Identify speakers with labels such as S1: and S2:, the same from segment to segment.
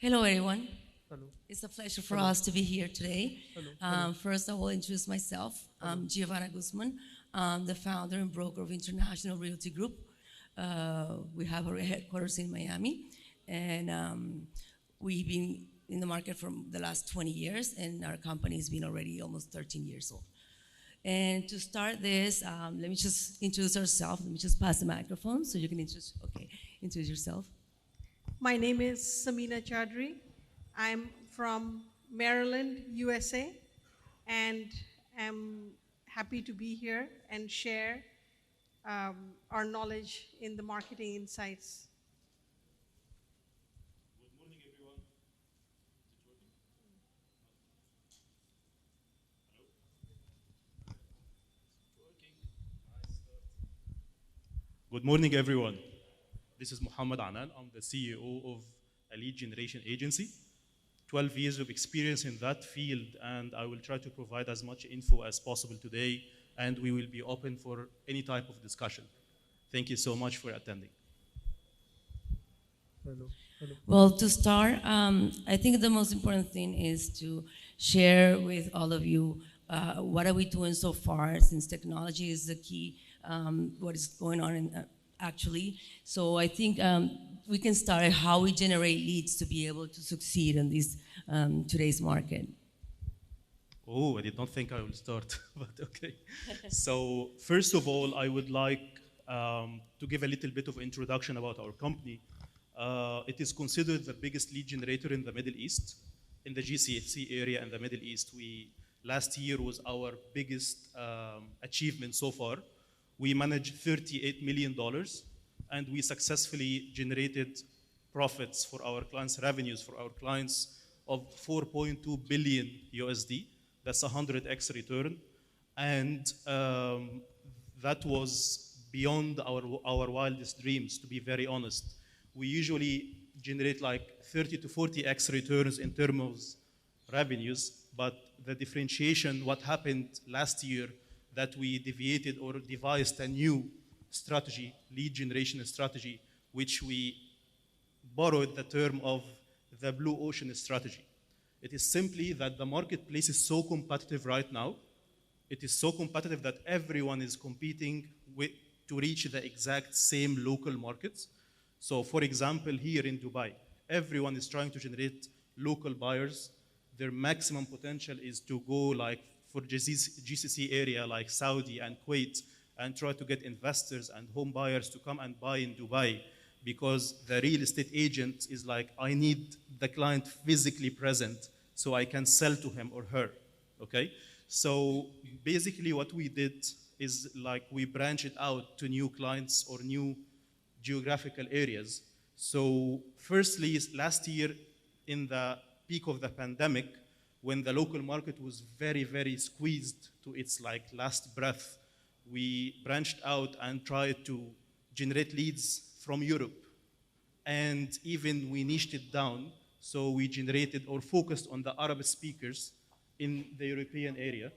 S1: Hello, everyone.
S2: Hello.
S1: It's a pleasure for
S2: Hello.
S1: us to be here today.
S2: Hello. Hello.
S1: First, I will introduce myself.
S2: Hello.
S1: I'm Giovanna Guzman. I'm the founder and broker of International Realty Group. We have our headquarters in Miami, and we've been in the market for the last 20 years, and our company's been already almost 13 years old. And to start this, let me just introduce ourselves. Let me just pass the microphone so you can introduce yourself.
S3: My name is Samina Chaudhry. I'm from Maryland, USA, and am happy to be here and share our knowledge in the marketing insights.
S4: Good morning, everyone. Is it working? Hello? Working. Nice start. Good morning, everyone. This is Muhammad Anan. I'm the CEO of a lead generation agency. 12 years of experience in that field, and I will try to provide as much info as possible today, and we will be open for any type of discussion. Thank you so much for attending.
S2: Hello. Hello.
S1: Well, to start, I think the most important thing is to share with all of you what are we doing so far, since technology is the key, what is going on actually. So I think we can start at how we generate leads to be able to succeed in this today's market.
S4: Oh, I did not think I would start, but okay. So first of all, I would like to give a little bit of introduction about our company. It is considered the biggest lead generator in the Middle East, in the GCC area in the Middle East. Last year was our biggest achievement so far. We managed $38 million, and we successfully generated profits for our clients, revenues for our clients of 4.2 billion USD. That's a 100x return, and that was beyond our wildest dreams, to be very honest. We usually generate like 30 to 40x returns in terms of revenues, but the differentiation, what happened last year, that we deviated or devised a new strategy, lead generation strategy, which we borrowed the term of the blue ocean strategy. It is simply that the marketplace is so competitive right now. It is so competitive that everyone is competing to reach the exact same local markets. So for example, here in Dubai, everyone is trying to generate local buyers. Their maximum potential is to go like for GCC area like Saudi and Kuwait and try to get investors and home buyers to come and buy in Dubai, because the real estate agent is like, I need the client physically present so I can sell to him or her, okay? So basically what we did is like we branched out to new clients or new geographical areas. So firstly, last year in the peak of the pandemic, when the local market was very, very squeezed to its like last breath, we branched out and tried to generate leads from Europe. And even we niched it down, so we generated or focused on the Arab speakers in the European area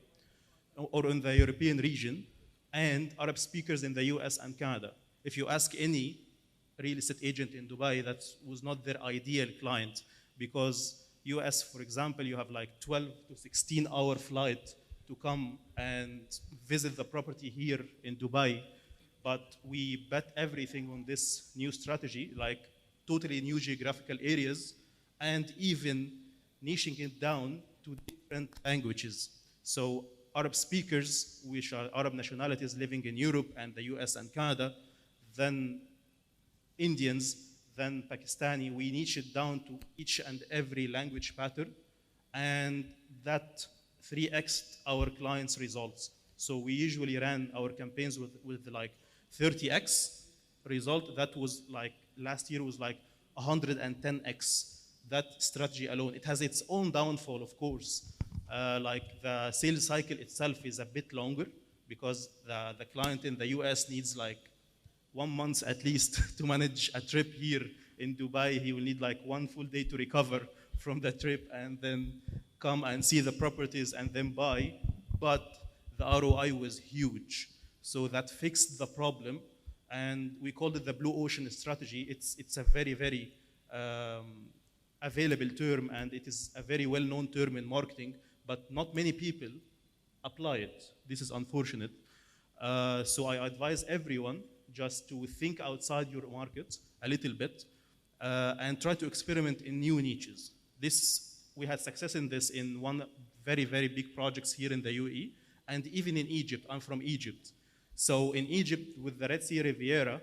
S4: or in the European region, and Arab speakers in the US and Canada. If you ask any real estate agent in Dubai, that was not their ideal client, because US, for example, you have like 12 to 16 hour flight to come and visit the property here in Dubai. But we bet everything on this new strategy, like totally new geographical areas, and even niching it down to different languages. So Arab speakers, which are Arab nationalities living in Europe and the US and Canada, then Indians, then Pakistani, we niche it down to each and every language pattern, and that 3x our clients' results. So we usually ran our campaigns with like 30x result. That was like, last year was like 110x, that strategy alone. It has its own downfall, of course. Like the sales cycle itself is a bit longer, because the client in the US needs like 1 month at least to manage a trip here in Dubai. He will need like 1 full day to recover from the trip and then come and see the properties and then buy. But the ROI was huge. So that fixed the problem, and we called it the blue ocean strategy. It's a very, very available term, and it is a very well-known term in marketing, but not many people apply it. This is unfortunate. So I advise everyone just to think outside your market a little bit and try to experiment in new niches. We had success in this in one very, very big projects here in the UAE and even in Egypt. I'm from Egypt. So in Egypt with the Red Sea Riviera,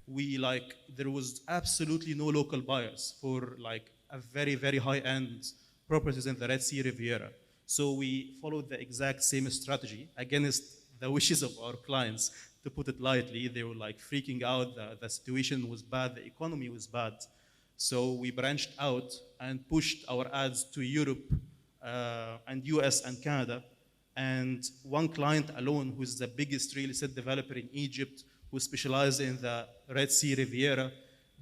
S4: there was absolutely no local buyers for like a very, very high-end properties in the Red Sea Riviera. So we followed the exact same strategy against the wishes of our clients, to put it lightly. They were like freaking out, the situation was bad, the economy was bad. So we branched out and pushed our ads to Europe and US and Canada. And one client alone, who's the biggest real estate developer in Egypt, who specializes in the Red Sea Riviera,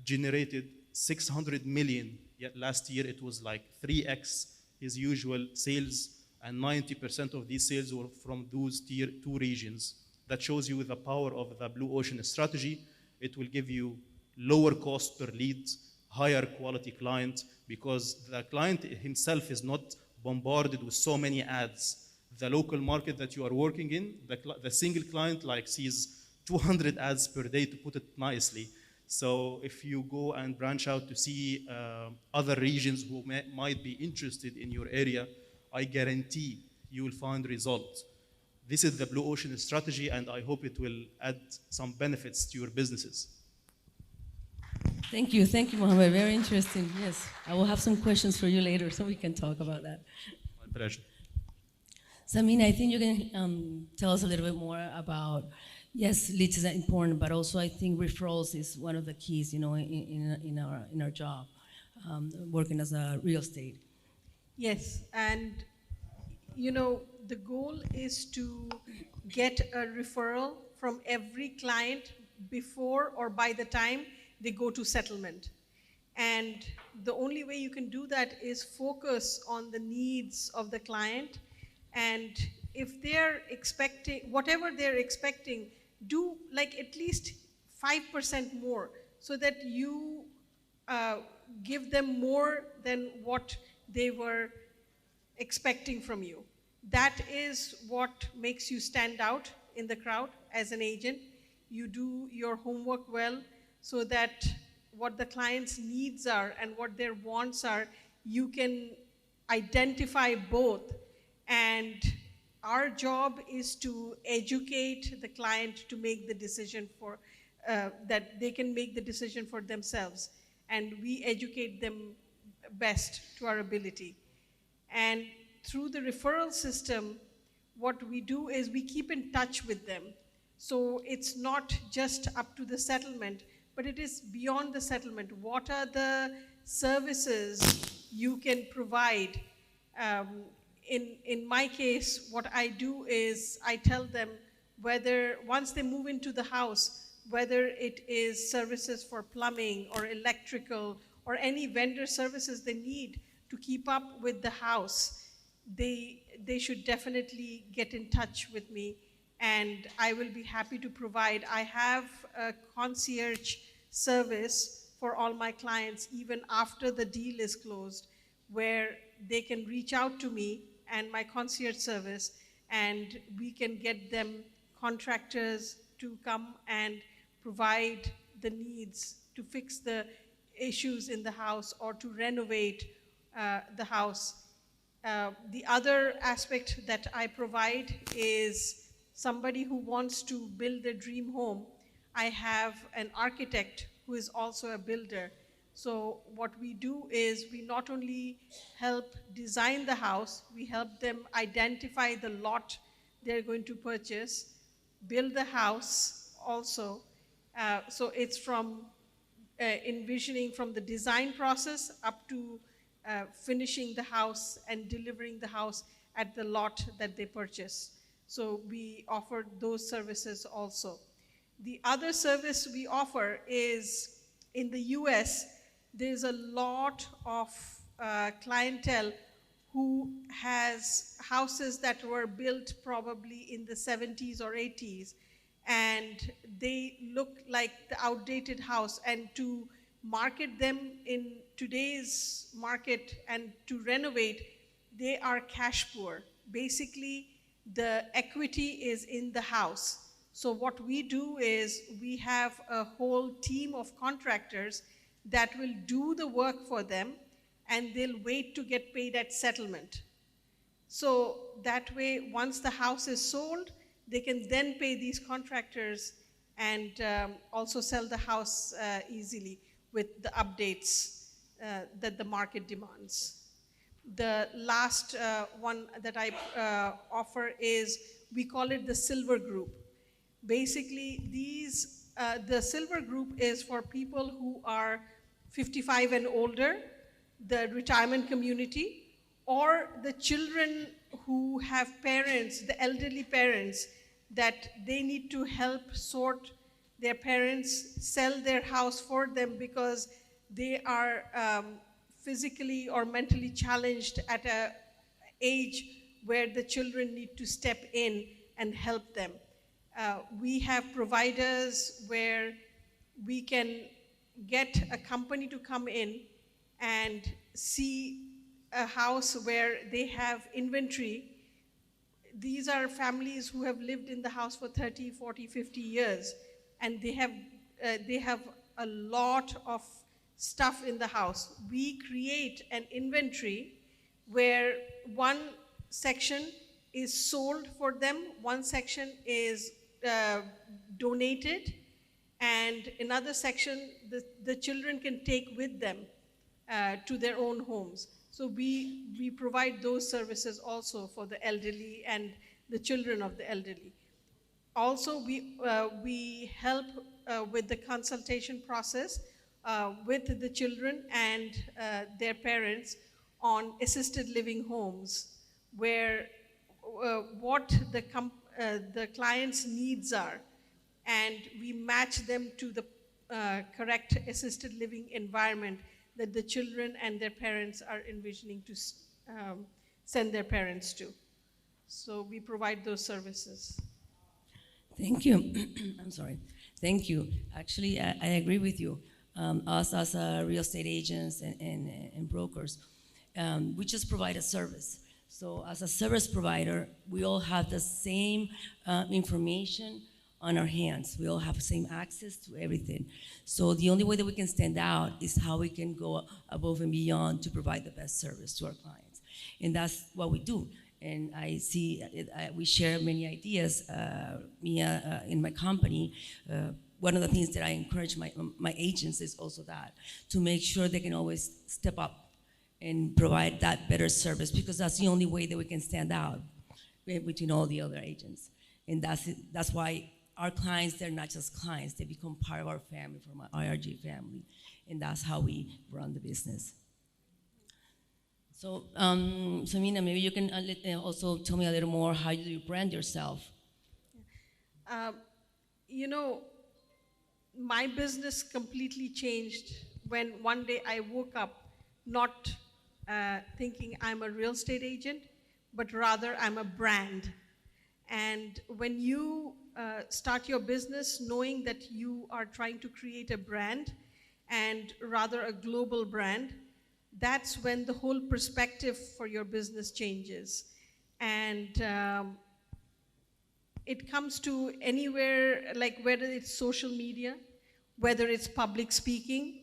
S4: generated 600 million. Yet last year it was like 3x his usual sales, and 90% of these sales were from those tier 2 regions. That shows you the power of the blue ocean strategy. It will give you lower cost per lead, higher quality client, because the client himself is not bombarded with so many ads. The local market that you are working in, the single client sees 200 ads per day, to put it nicely. So if you go and branch out to see other regions who might be interested in your area, I guarantee you will find results. This is the blue ocean strategy, and I hope it will add some benefits to your businesses.
S1: Thank you, Mohammed. Very interesting. Yes, I will have some questions for you later, so we can talk about that.
S4: My pleasure.
S1: Samina, I think you can tell us a little bit more about, yes, leads is important, but also I think referrals is one of the keys, in our job, working as a real estate.
S3: Yes, and the goal is to get a referral from every client before or by the time they go to settlement. And the only way you can do that is focus on the needs of the client. And if they're expecting, whatever they're expecting, do at least 5% more, so that you give them more than what they were expecting from you. That is what makes you stand out in the crowd as an agent. You do your homework well, so that what the client's needs are and what their wants are, you can identify both. And our job is to educate the client to make the decision that they can make the decision for themselves. And we educate them best to our ability. And through the referral system, what we do is we keep in touch with them. So it's not just up to the settlement, but it is beyond the settlement. What are the services you can provide? In my case, what I do is I tell them whether, once they move into the house, whether it is services for plumbing or electrical or any vendor services they need to keep up with the house, they should definitely get in touch with me, and I will be happy to provide. I have a concierge service for all my clients, even after the deal is closed, where they can reach out to me and my concierge service, and we can get them contractors to come and provide the needs to fix the issues in the house or to renovate the house. The other aspect that I provide is somebody who wants to build their dream home. I have an architect who is also a builder. So what we do is we not only help design the house, we help them identify the lot they're going to purchase, build the house also. So it's from envisioning from the design process up to finishing the house and delivering the house at the lot that they purchase. So we offer those services also. The other service we offer is, in the US, there's a lot of clientele who has houses that were built probably in the 70s or 80s, and they look like the outdated house, and to market them in today's market and to renovate, they are cash poor. Basically, the equity is in the house. So what we do is we have a whole team of contractors that will do the work for them, and they'll wait to get paid at settlement. So that way, once the house is sold, they can then pay these contractors and also sell the house easily with the updates that the market demands. The last one that I offer is, we call it the silver group. Basically, the silver group is for people who are 55 and older, the retirement community, or the children who have parents, the elderly parents, that they need to help sort their parents, sell their house for them because they are physically or mentally challenged at an age where the children need to step in and help them. We have providers where we can get a company to come in and see a house where they have inventory. These are families who have lived in the house for 30, 40, 50 years, and they have a lot of stuff in the house. We create an inventory where one section is sold for them, one section is donated, and another section the children can take with them to their own homes. So we provide those services also for the elderly and the children of the elderly. Also, we help with the consultation process with the children and their parents on assisted living homes, where what the client's needs are, and we match them to the correct assisted living environment that the children and their parents are envisioning to send their parents to. So we provide those services.
S1: Thank you. I'm sorry. Thank you. Actually, I agree with you. Us as real estate agents and brokers, we just provide a service. So as a service provider, we all have the same information on our hands. We all have the same access to everything. So the only way that we can stand out is how we can go above and beyond to provide the best service to our clients. And that's what we do. And I see we share many ideas. Mia, in my company, one of the things that I encourage my agents is also that, to make sure they can always step up and provide that better service, because that's the only way that we can stand out between all the other agents. And that's why our clients, they're not just clients, they become part of our family, from our IRG family. And that's how we run the business. So, Samina, maybe you can also tell me a little more, how do you brand yourself?
S3: You know, my business completely changed when one day I woke up not thinking I'm a real estate agent, but rather I'm a brand. And when you start your business knowing that you are trying to create a brand, and rather a global brand, that's when the whole perspective for your business changes. And it comes to anywhere, like whether it's social media, whether it's public speaking,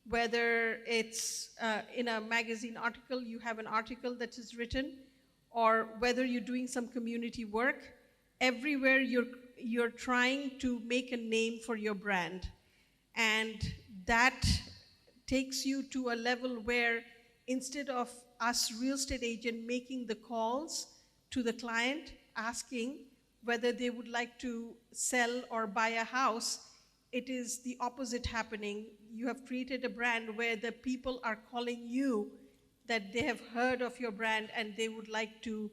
S3: whether it's in a magazine article, you have an article that is written, or whether you're doing some community work, everywhere you're trying to make a name for your brand. And that takes you to a level where, instead of us real estate agent making the calls to the client asking whether they would like to sell or buy a house, it is the opposite happening. You have created a brand where the people are calling you, that they have heard of your brand and they would like to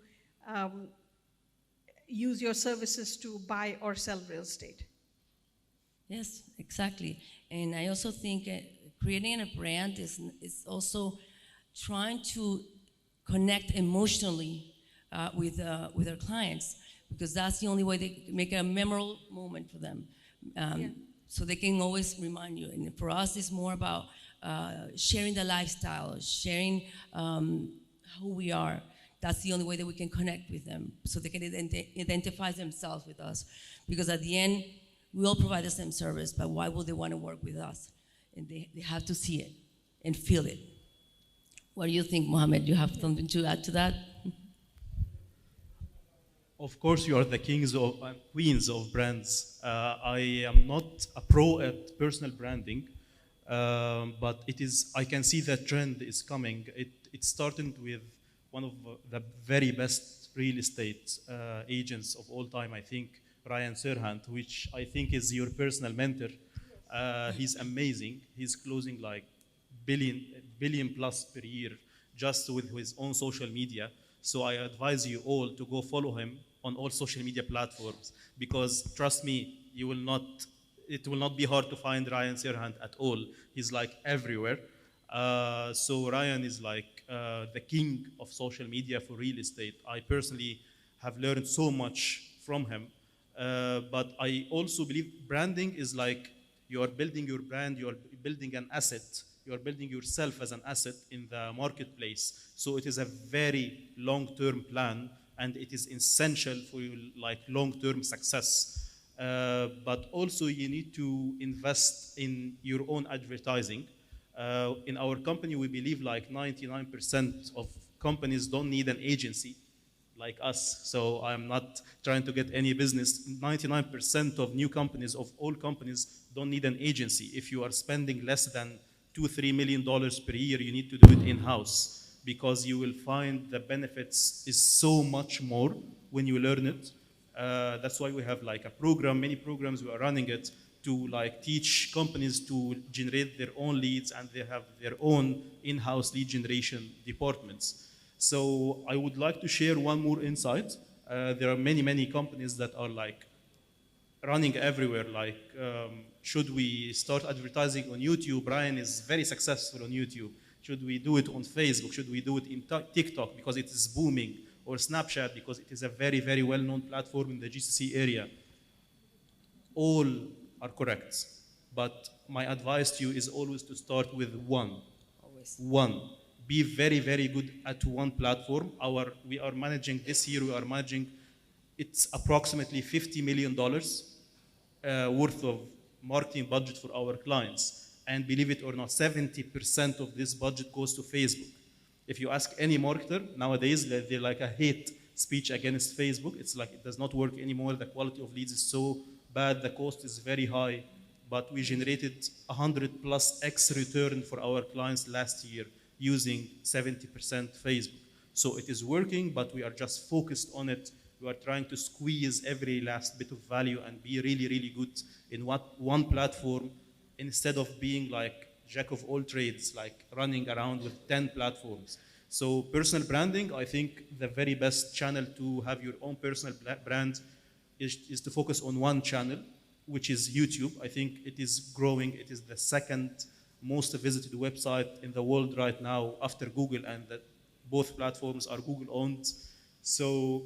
S3: use your services to buy or sell real estate.
S1: Yes, exactly. And I also think creating a brand is also trying to connect emotionally with our clients, because that's the only way they can make a memorable moment for them. so they can always remind you. And for us, it's more about sharing the lifestyle, sharing who we are. That's the only way that we can connect with them, so they can identify themselves with us. Because at the end, we all provide the same service, but why would they want to work with us? And they have to see it and feel it. What do you think, Mohammed? You have something to add to that?
S4: Of course, you are the kings of and queens of brands. I am not a pro at personal branding, but it is. I can see that trend is coming. It started with one of the very best real estate agents of all time. I think Ryan Serhant, which I think is your personal mentor. He's amazing. He's closing like billion plus per year just with his own social media. So I advise you all to go follow him on all social media platforms, because trust me, it will not be hard to find Ryan Serhant at all. He's like everywhere. So Ryan is like the king of social media for real estate. I personally have learned so much from him. But I also believe branding is like you are building your brand, you are building an asset, you are building yourself as an asset in the marketplace. So it is a very long-term plan, and it is essential for your like long-term success. But also you need to invest in your own advertising. In our company, we believe like 99% of companies don't need an agency like us. So I'm not trying to get any business. 99% of new companies, of all companies, don't need an agency. If you are spending less than $2-3 million per year, you need to do it in-house, because you will find the benefits is so much more when you learn it. That's why we have like a program, many programs we are running it to like teach companies to generate their own leads, and they have their own in-house lead generation departments. So I would like to share one more insight. There are many companies that are like running everywhere. Like, should we start advertising on YouTube? Brian is very successful on YouTube. Should we do it on Facebook? Should we do it in TikTok because it is booming? Or Snapchat because it is a very well-known platform in the GCC area? All are correct. But my advice to you is always to start with one.
S1: Always.
S4: One. Be very good at one platform. We are managing this year, it's approximately $50 million worth of marketing budget for our clients. And believe it or not, 70% of this budget goes to Facebook. If you ask any marketer nowadays, they're like a hate speech against Facebook. It's like it does not work anymore. The quality of leads is so bad. The cost is very high. But we generated 100+X return for our clients last year using 70% Facebook. So it is working, but we are just focused on it. We are trying to squeeze every last bit of value and be really good in one platform, instead of being like jack of all trades, like running around with 10 platforms. So personal branding, I think the very best channel to have your own personal brand is to focus on one channel, which is YouTube. I think it is growing. It is the second most visited website in the world right now after Google, and that both platforms are Google owned. So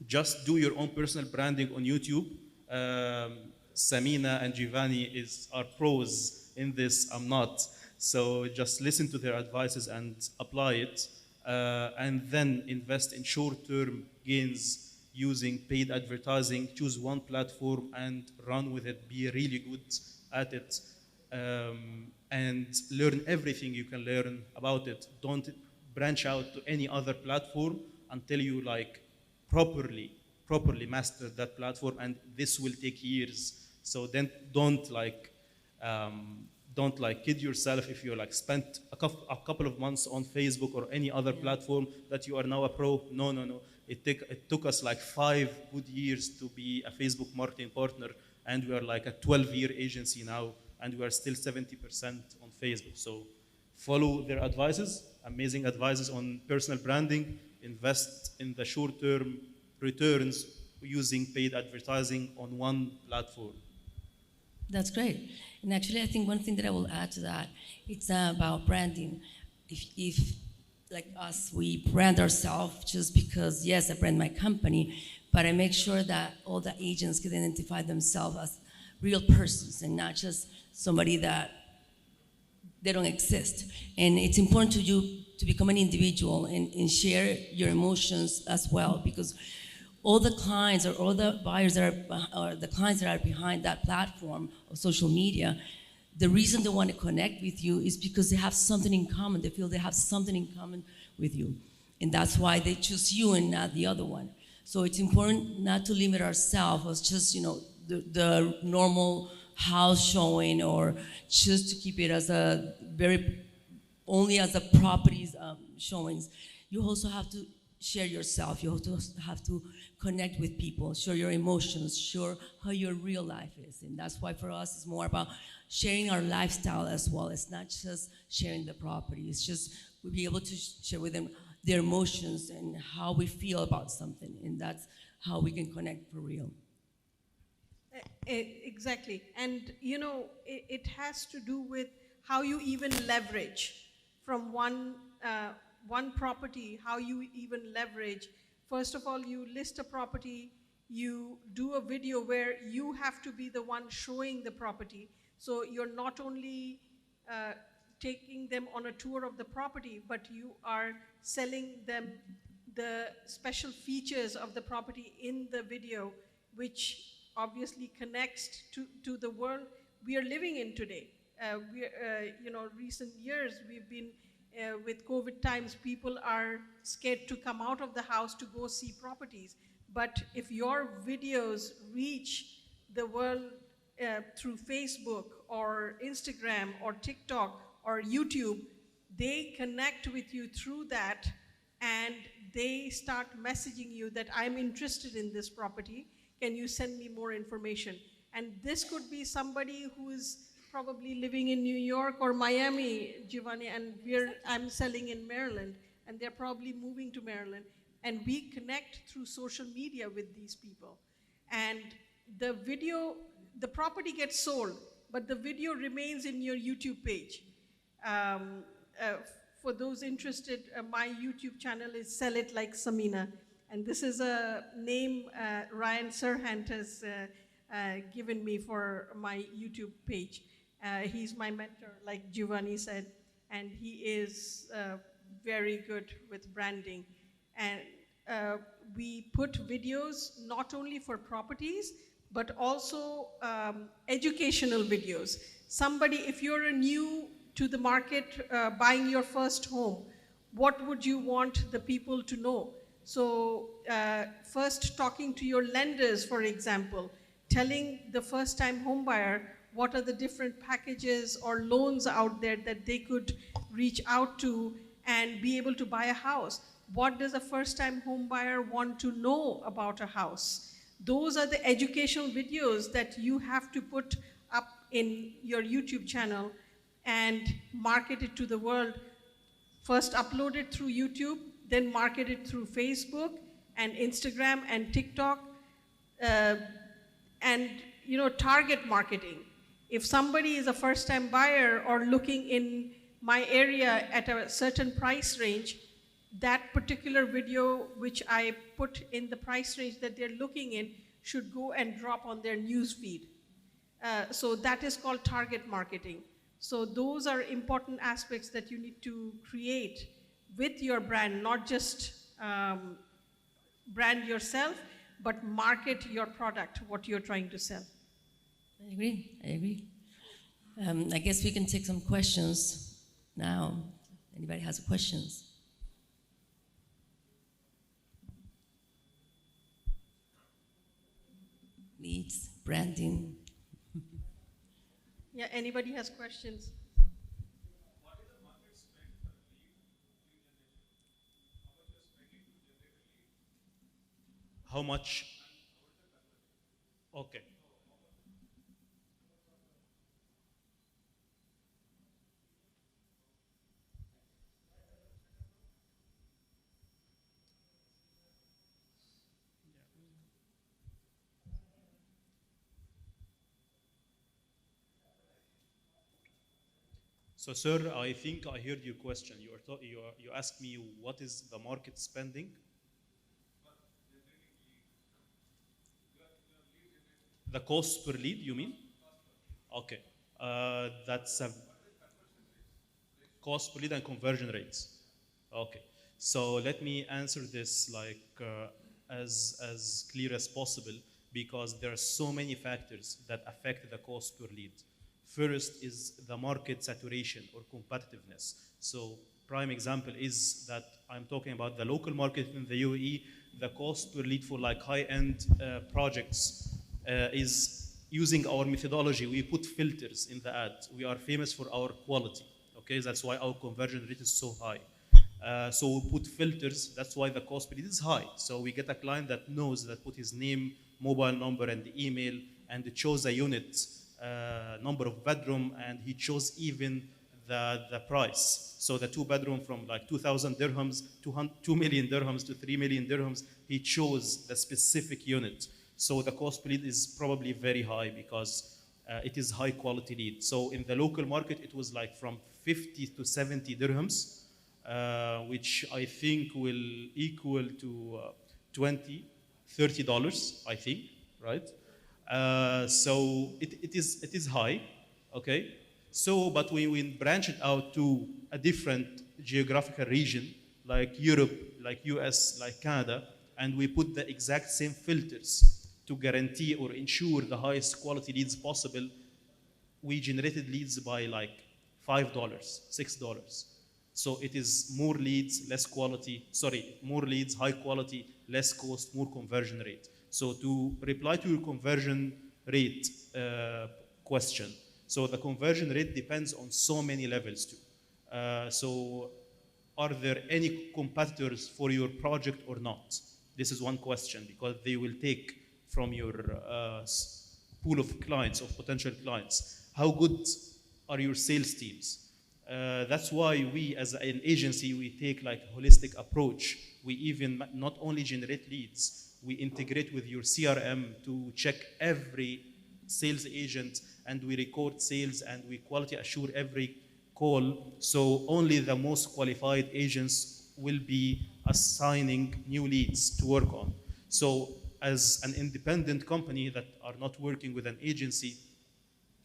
S4: just do your own personal branding on YouTube. Samina and Giovanni are pros in this. I'm not. So just listen to their advices and apply it. And then invest in short-term gains using paid advertising. Choose one platform and run with it. Be really good at it. And learn everything you can learn about it. Don't branch out to any other platform until you like properly master that platform, and this will take years. So then don't kid yourself if you like spent a couple of months on Facebook or any other platform that you are now a pro. No. It took us like 5 good years to be a Facebook marketing partner, and we are like a 12-year agency now, and we are still 70% on Facebook. So follow their advices, amazing advices on personal branding. Invest in the short-term returns using paid advertising on one platform.
S1: That's great. And actually, I think one thing that I will add to that, it's about branding. If like us, we brand ourselves just because, yes, I brand my company, but I make sure that all the agents can identify themselves as real persons and not just somebody that they don't exist. And it's important to you to become an individual and share your emotions as well, because all the clients or all the buyers that are, or the clients that are behind that platform of social media, the reason they want to connect with you is because they have something in common. They feel they have something in common with you. And that's why they choose you and not the other one. So it's important not to limit ourselves as just, the normal house showing, or just to keep it as a only as a properties showings. You also have to share yourself. You also have to connect with people, share your emotions, share how your real life is. And that's why for us it's more about sharing our lifestyle as well. It's not just sharing the property. It's just we'll be able to share with them their emotions and how we feel about something. And that's how we can connect for real.
S3: Exactly. And it has to do with how you even leverage from one property, how you even leverage. First of all, you list a property, you do a video where you have to be the one showing the property. So you're not only uh, taking them on a tour of the property, but you are selling them the special features of the property in the video, which obviously connects to the world we are living in today. Recent years we've been with COVID times, people are scared to come out of the house to go see properties. But if your videos reach the world through Facebook or Instagram or TikTok or YouTube, they connect with you through that, and they start messaging you that I'm interested in this property. Can you send me more information? And this could be somebody who is probably living in New York or Miami, Giovanni, and I'm selling in Maryland, and they're probably moving to Maryland. And we connect through social media with these people. And the property gets sold, but the video remains in your YouTube page. Um, uh, for those interested, my YouTube channel is Sell It Like Samina. And this is a name Ryan Serhant has given me for my YouTube page. He's my mentor, like Giovanni said, and he is very good with branding. And we put videos not only for properties, but also educational videos. Somebody, if you're new to the market, buying your first home, what would you want the people to know? So first talking to your lenders, for example, telling the first-time homebuyer what are the different packages or loans out there that they could reach out to and be able to buy a house. What does a first-time homebuyer want to know about a house? Those are the educational videos that you have to put up in your YouTube channel and market it to the world. First upload it through YouTube, then market it through Facebook and Instagram and TikTok, and target marketing. If somebody is a first-time buyer or looking in my area at a certain price range, that particular video which I put in the price range that they're looking in should go and drop on their news feed. So that is called target marketing. So those are important aspects that you need to create with your brand, not just brand yourself, but market your product, what you're trying to sell.
S1: I agree. I guess we can take some questions now. Anybody has questions? Leads, branding.
S3: Yeah, anybody has questions?
S4: What is the market spend for lead generation? How much? Okay. So, sir, I think I heard your question. You asked me what is the market spending? The cost per lead, you mean? Okay. That's a cost per lead and conversion rates. Okay. So let me answer this like as clear as possible because there are so many factors that affect the cost per lead. First is the market saturation or competitiveness. So prime example is that I'm talking about the local market in the UAE. The cost per lead for like high-end projects is using our methodology. We put filters in the ad. We are famous for our quality. Okay, that's why our conversion rate is so high. So we put filters. That's why the cost per lead is high. So we get a client that knows that put his name, mobile number, and the email, and it shows a unit, number of bedroom, and he chose even the price. So the two bedroom from like 2,000 dirhams, 2 million dirhams to 3 million dirhams, he chose the specific unit. So the cost per lead is probably very high because it is high quality lead. So in the local market, it was like from 50 to 70 dirhams, which I think will equal to 20, $30, I think, right? So it is high, okay? So, but we branch it out to a different geographical region, like Europe, like US, like Canada, and we put the exact same filters to guarantee or ensure the highest quality leads possible. We generated leads by like $5, $6. So it is more leads, less quality, sorry, more leads, high quality, less cost, more conversion rate. So to reply to your conversion rate question, so the conversion rate depends on so many levels too. So are there any competitors for your project or not? This is one question because they will take from your pool of clients, of potential clients. How good are your sales teams? That's why we, as an agency, we take like a holistic approach. We even not only generate leads, we integrate with your CRM to check every sales agent, and we record sales and we quality assure every call. So only the most qualified agents will be assigning new leads to work on. So as an independent company that are not working with an agency,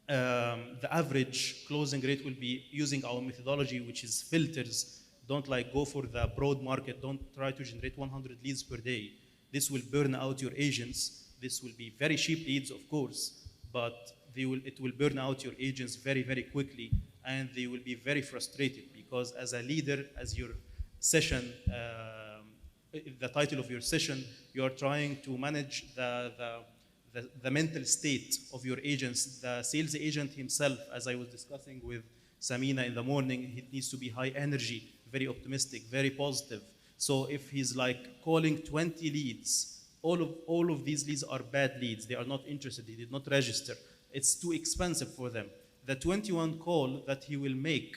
S4: the average closing rate will be using our methodology, which is filters. Don't like go for the broad market. Don't try to generate 100 leads per day. This will burn out your agents. This will be very cheap leads, of course, but it will burn out your agents very, very quickly, and they will be very frustrated because as a leader, as your session, the title of your session, you are trying to manage the mental state of your agents. The sales agent himself, as I was discussing with Samina in the morning, he needs to be high energy, very optimistic, very positive. So if he's like calling 20 leads, all of these leads are bad leads. They are not interested. They did not register. It's too expensive for them. The 21 call that he will make,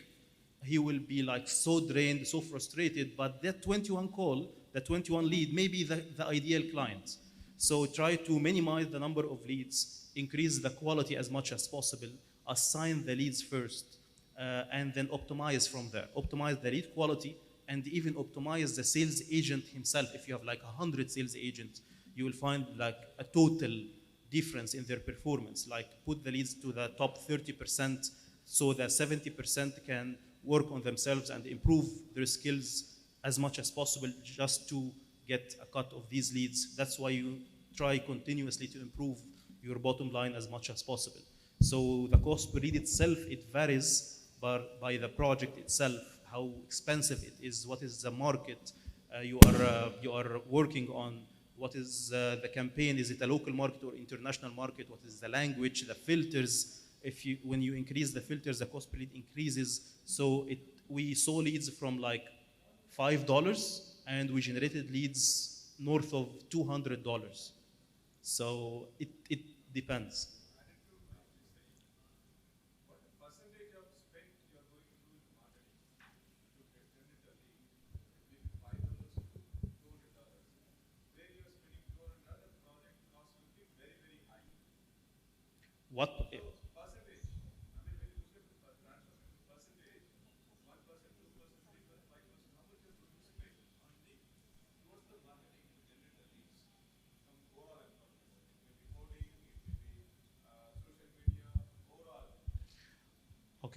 S4: he will be like so drained, so frustrated, but that 21 call, the 21 lead may be the ideal client. So try to minimize the number of leads, increase the quality as much as possible, assign the leads first, and then optimize from there. Optimize the lead quality and even optimize the sales agent himself. If you have like 100 sales agents, you will find like a total difference in their performance. Like put the leads to the top 30% so that 70% can work on themselves and improve their skills as much as possible just to get a cut of these leads. That's why you try continuously to improve your bottom line as much as possible. So the cost per lead itself, it varies by the project itself, how expensive it is, what is the market you are working on, what is the campaign, is it a local market or international market, what is the language, the filters. When you increase the filters, the cost per lead increases. So we saw leads from like $5 and we generated leads north of $200. So it depends. What?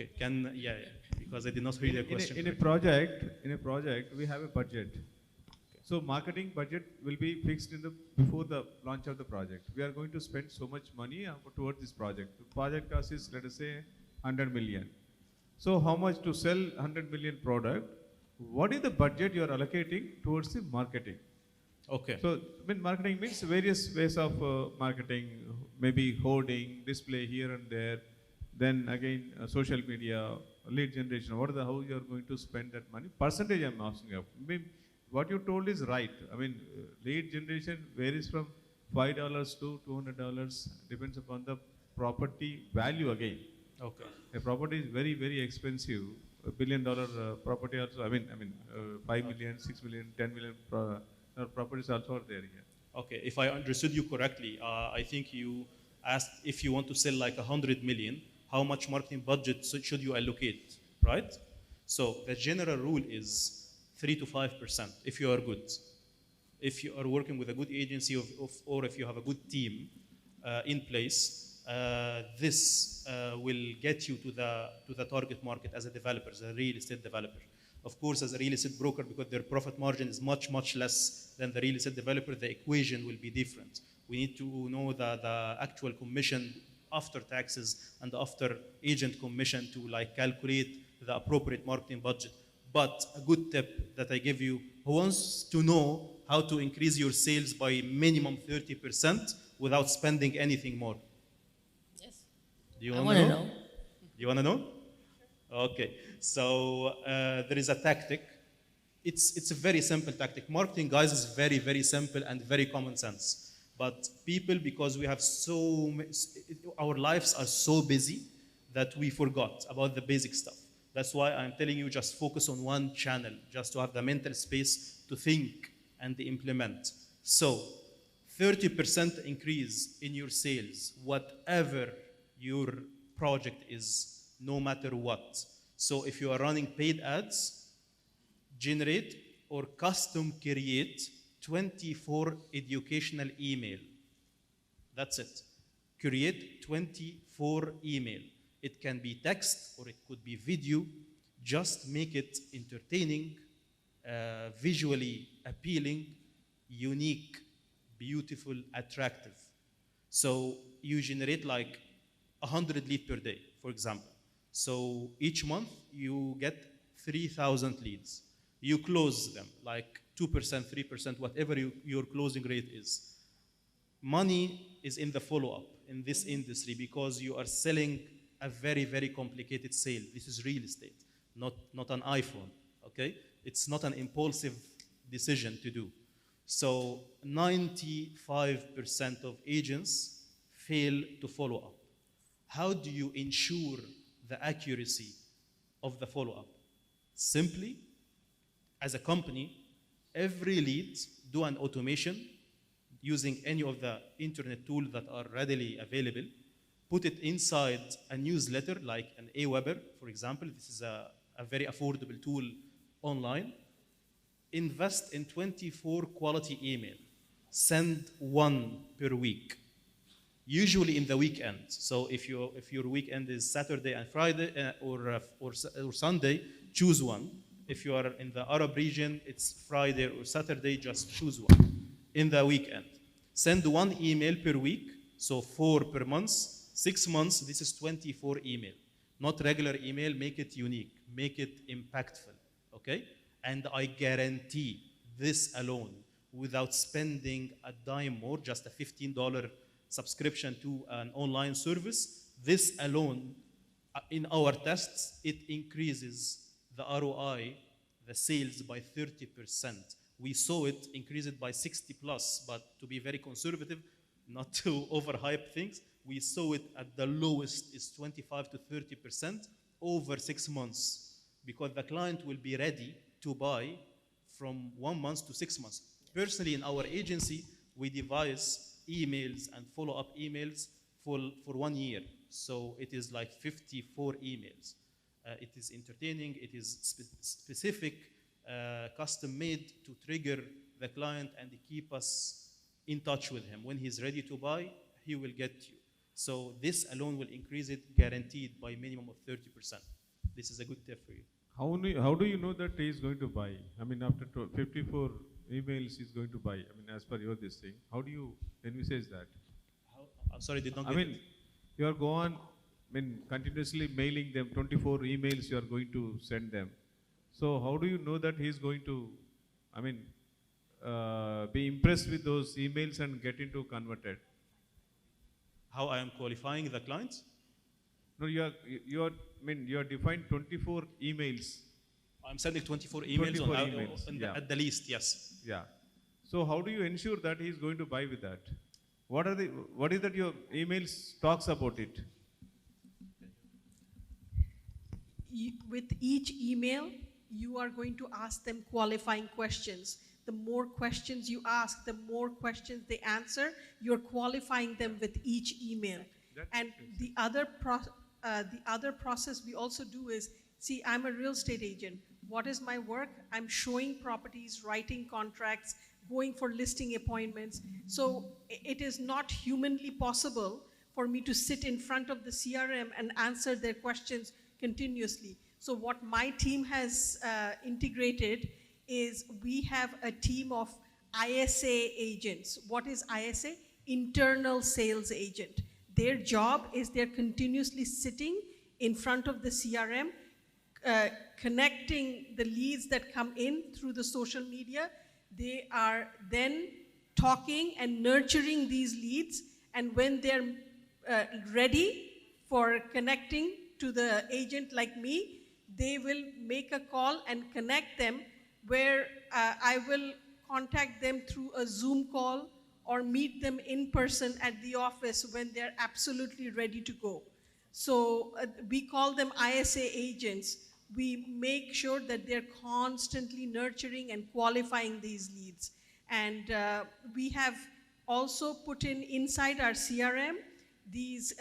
S4: Okay, because I did not hear the question.
S2: In a project, we have a budget. So marketing budget will be fixed before the launch of the project. We are going to spend so much money towards this project. The project cost is, let us say, 100 million. So how much to sell 100 million product? What is the budget you are allocating towards the marketing?
S4: Okay.
S2: So marketing means various ways of marketing, maybe hoarding, display here and there. Then again, social media, lead generation. How you are going to spend that money? Percentage I'm asking you. What you told is right. Lead generation varies from $5 to $200. Depends upon the property value again.
S4: Okay.
S2: A property is very, very expensive. $1 billion property also. 5 million, 6 million, 10 million properties also are there here.
S4: Okay. If I understood you correctly, I think you asked if you want to sell like 100 million, how much marketing budget should you allocate, right? So the general rule is 3 to 5% if you are good. If you are working with a good agency or if you have a good team in place, this will get you to the target market as a developer, as a real estate developer. Of course, as a real estate broker, because their profit margin is much, much less than the real estate developer, the equation will be different. We need to know the actual commission after taxes and after agent commission to calculate the appropriate marketing budget. But a good tip that I give you, who wants to know how to increase your sales by minimum 30% without spending anything more?
S1: Yes.
S4: Do you
S1: I
S4: want to know?
S1: know.
S4: You want to know? Okay. So there is a tactic. It's a very simple tactic. Marketing, guys, is very, very simple and very common sense. But people, because we have our lives are so busy that we forgot about the basic stuff. That's why I'm telling you, just focus on one channel, just to have the mental space to think and implement. So 30% increase in your sales, whatever your project is, no matter what. So if you are running paid ads, generate or custom create 24 educational email. That's it. Create 24 email. It can be text or it could be video. Just make it entertaining, visually appealing, unique, beautiful, attractive. So you generate 100 leads per day, for example. So each month you get 3,000 leads. You close them 2%, 3%, whatever your closing rate is. Money is in the follow-up in this industry because you are selling a very, very complicated sale. This is real estate, not an iPhone, okay? It's not an impulsive decision to do. So 95% of agents fail to follow up. How do you ensure the accuracy of the follow-up? Simply, as a company, every lead, do an automation using any of the internet tools that are readily available. Put it inside a newsletter like an Aweber, for example. This is a very affordable tool online. Invest in 24 quality email. Send one per week, usually in the weekend. So if your weekend is Saturday and Friday or Sunday, choose one. If you are in the Arab region, it's Friday or Saturday, just choose one. In the weekend, send one email per week, so 4 per month. 6 months, this is 24 email. Not regular email, make it unique, make it impactful, okay? And I guarantee this alone, without spending a dime more, just a $15 subscription to an online service, this alone, in our tests, it increases the ROI, the sales by 30%. We saw it increase it by 60 plus, but to be very conservative, not to overhype things, we saw it at the lowest is 25 to 30% over 6 months, because the client will be ready to buy from 1 month to 6 months. Personally, in our agency, we devise emails and follow-up emails for 1 year. So it is 54 emails. It is entertaining, it is specific, custom made to trigger the client and keep us in touch with him. When he's ready to buy, he will get you. So this alone will increase it guaranteed by minimum of 30%. This is a good tip for you.
S2: How do you know that he is going to buy? I mean, after 54 emails, he's going to buy. I mean, as per your this thing, how do you envisage that?
S4: I'm sorry, did not
S2: I
S4: get
S2: mean,
S4: it.
S2: you are go on, continuously mailing them 24 emails you are going to send them. So how do you know that he is going to, I mean, be impressed with those emails and get into converted?
S4: How I am qualifying the clients?
S2: No, you are defined 24 emails.
S4: I'm sending 24 emails,
S2: 24 emails, yeah.
S4: at the least, yes.
S2: Yeah. So how do you ensure that he is going to buy with that? What is that your emails talks about it?
S3: With each email, you are going to ask them qualifying questions. The more questions you ask, the more questions they answer, you're qualifying them with each email. And the other process we also do is, see, I'm a real estate agent. What is my work? I'm showing properties, writing contracts, going for listing appointments. So it is not humanly possible for me to sit in front of the CRM and answer their questions continuously. So what my team has integrated is we have a team of ISA agents. What is ISA? Internal sales agent. Their job is they're continuously sitting in front of the CRM, connecting the leads that come in through the social media. They are then talking and nurturing these leads, and when they're ready for connecting to the agent like me, they will make a call and connect them, where I will contact them through a Zoom call or meet them in person at the office when they're absolutely ready to go. So we call them ISA agents. We make sure that they're constantly nurturing and qualifying these leads. And we have also put in inside our CRM these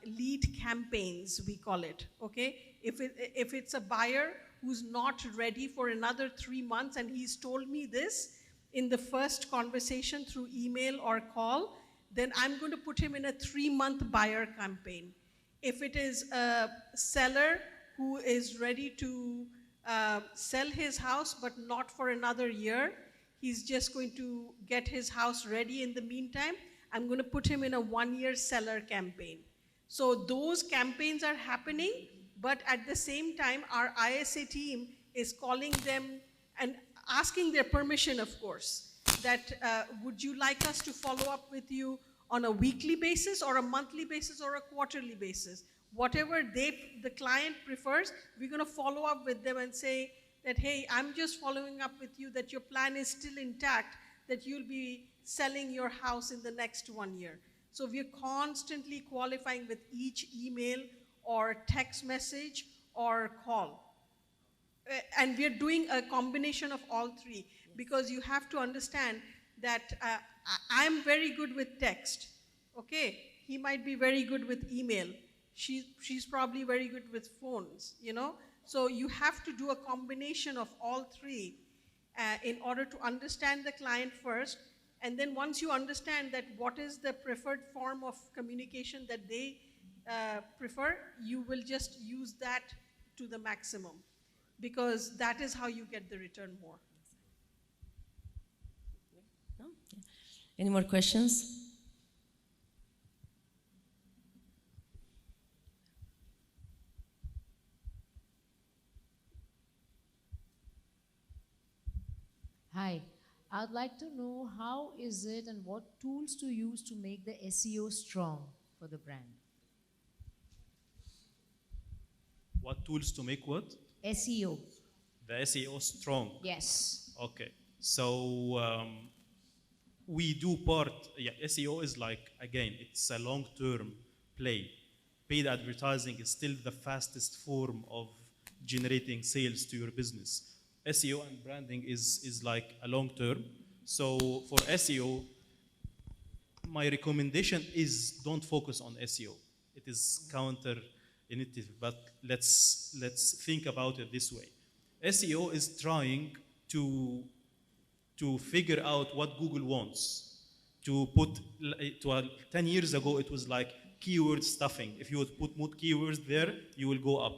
S3: lead campaigns, we call it, okay? If it's a buyer who's not ready for another 3 months and he's told me this in the first conversation through email or call, then I'm going to put him in a 3-month buyer campaign. If it is a seller who is ready to sell his house but not for another year, he's just going to get his house ready in the meantime, I'm going to put him in a 1-year seller campaign. So those campaigns are happening, but at the same time, our ISA team is calling them and asking their permission, of course, that would you like us to follow up with you on a weekly basis or a monthly basis or a quarterly basis? Whatever the client prefers, we're going to follow up with them and say that, hey, I'm just following up with you that your plan is still intact, that you'll be selling your house in the next 1 year. So we're constantly qualifying with each email or text message or call. And we're doing a combination of all three, because you have to understand that I'm very good with text, okay? He might be very good with email. She's probably very good with phones, you know? So you have to do a combination of all three in order to understand the client first. And then once you understand that what is the preferred form of communication that they prefer, you will just use that to the maximum, because that is how you get the return more.
S1: No? Any more questions?
S5: Hi, I'd like to know how is it and what tools to use to make the SEO strong for the brand?
S4: What tools to make what?
S5: SEO.
S4: The SEO strong.
S5: Yes.
S4: Okay. So we do part, yeah, SEO is like, again, it's a long-term play. Paid advertising is still the fastest form of generating sales to your business. SEO and branding is like a long term. So for SEO, my recommendation is don't focus on SEO. It is counterintuitive, but let's think about it this way. SEO is trying to figure out what Google wants. 10 years ago, it was like keyword stuffing. If you would put more keywords there, you will go up.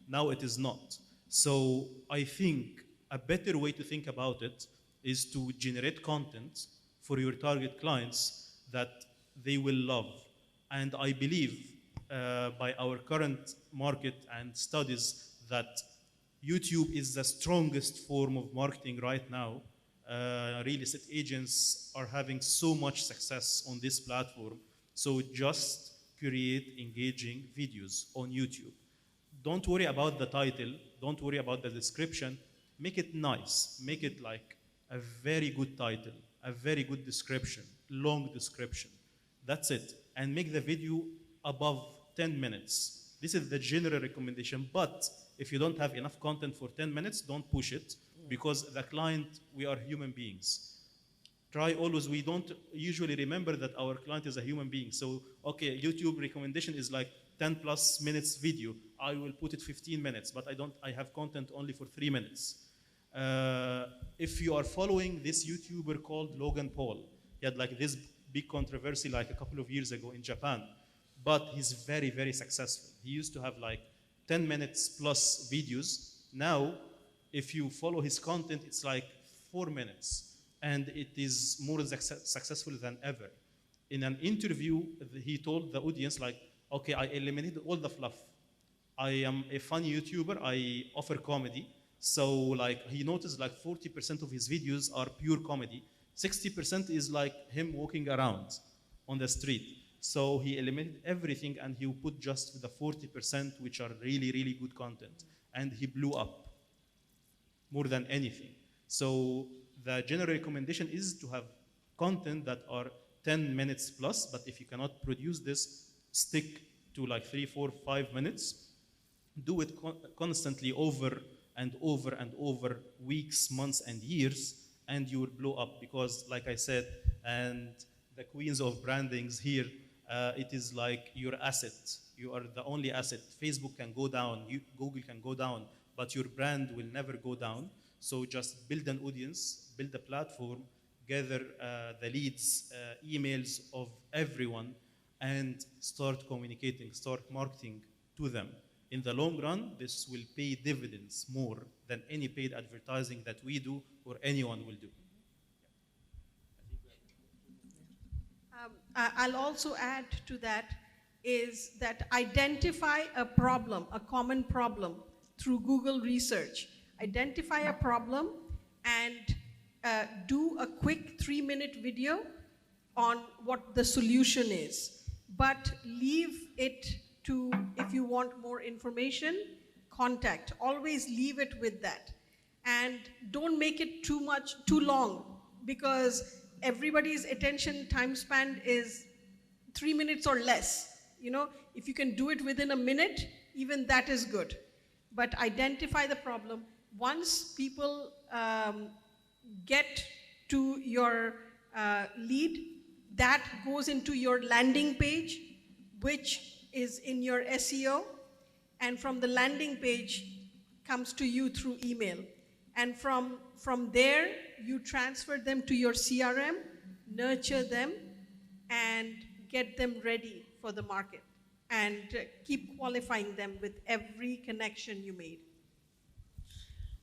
S4: Now it is not. So I think a better way to think about it is to generate content for your target clients that they will love. And I believe by our current market and studies that YouTube is the strongest form of marketing right now. Real estate agents are having so much success on this platform. So just create engaging videos on YouTube. Don't worry about the title. Don't worry about the description. Make it nice. Make it like a very good title, a very good description, long description. That's it. And make the video above 10 minutes. This is the general recommendation. But if you don't have enough content for 10 minutes, don't push it, because the client, we are human beings. Try always, we don't usually remember that our client is a human being. So, okay, YouTube recommendation is like 10 plus minutes video. I will put it 15 minutes, but I have content only for 3 minutes. If you are following this YouTuber called Logan Paul, he had like this big controversy like a couple of years ago in Japan, but he's very, very successful. He used to have like 10 minutes plus videos. Now, if you follow his content, it's like 4 minutes. And it is more successful than ever. In an interview, he told the audience, like, okay, I eliminated all the fluff. I am a funny YouTuber, I offer comedy. So like, he noticed like 40% of his videos are pure comedy. 60% is like him walking around on the street. So he eliminated everything and he put just the 40%, which are really, really good content. And he blew up more than anything. So the general recommendation is to have content that are 10 minutes plus, but if you cannot produce this, stick to like 3, 4, 5 minutes. Do it constantly over and over and over, weeks, months, and years, and you will blow up. Because like I said, and the queens of brandings here, it is like your asset. You are the only asset. Facebook can go down, Google can go down, but your brand will never go down. So just build an audience, build a platform, gather the leads, emails of everyone, and start communicating, start marketing to them. In the long run, this will pay dividends more than any paid advertising that we do or anyone will do.
S3: I'll also add to that is that identify a problem, a common problem through Google research. Identify a problem and do a quick 3-minute video on what the solution is. But leave it to, if you want more information, contact. Always leave it with that. And don't make it too long, because everybody's attention time span is 3 minutes or less. You know, if you can do it within a minute, even that is good. But identify the problem. Once people get to your lead, that goes into your landing page, which is in your SEO, and from the landing page comes to you through email. And from there, you transfer them to your CRM, nurture them, and get them ready for the market. And keep qualifying them with every connection you made.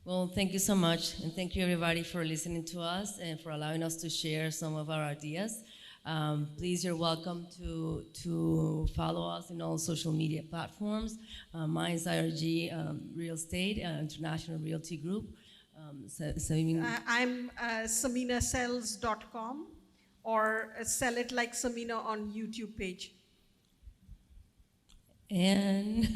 S1: Well, thank you so much, and thank you everybody for listening to us and for allowing us to share some of our ideas. Please, you're welcome to follow us in all social media platforms. Mine's IRG Real Estate, International Realty Group.
S3: I'm saminasells.com or Sell It Like Samina on YouTube page.
S1: And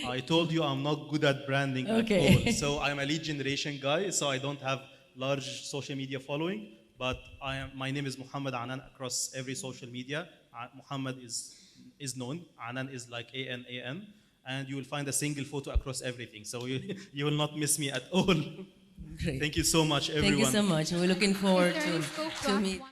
S4: I told you I'm not good at branding at all. So I'm a lead generation guy, so I don't have large social media following, but my name is Muhammad Anan across every social media. Muhammad is known, Anan is like A-N-A-N, and you will find a single photo across everything. So you will not miss me at all.
S1: Great.
S4: Thank you so much, everyone.
S1: Thank you so much, and we're looking forward to meet.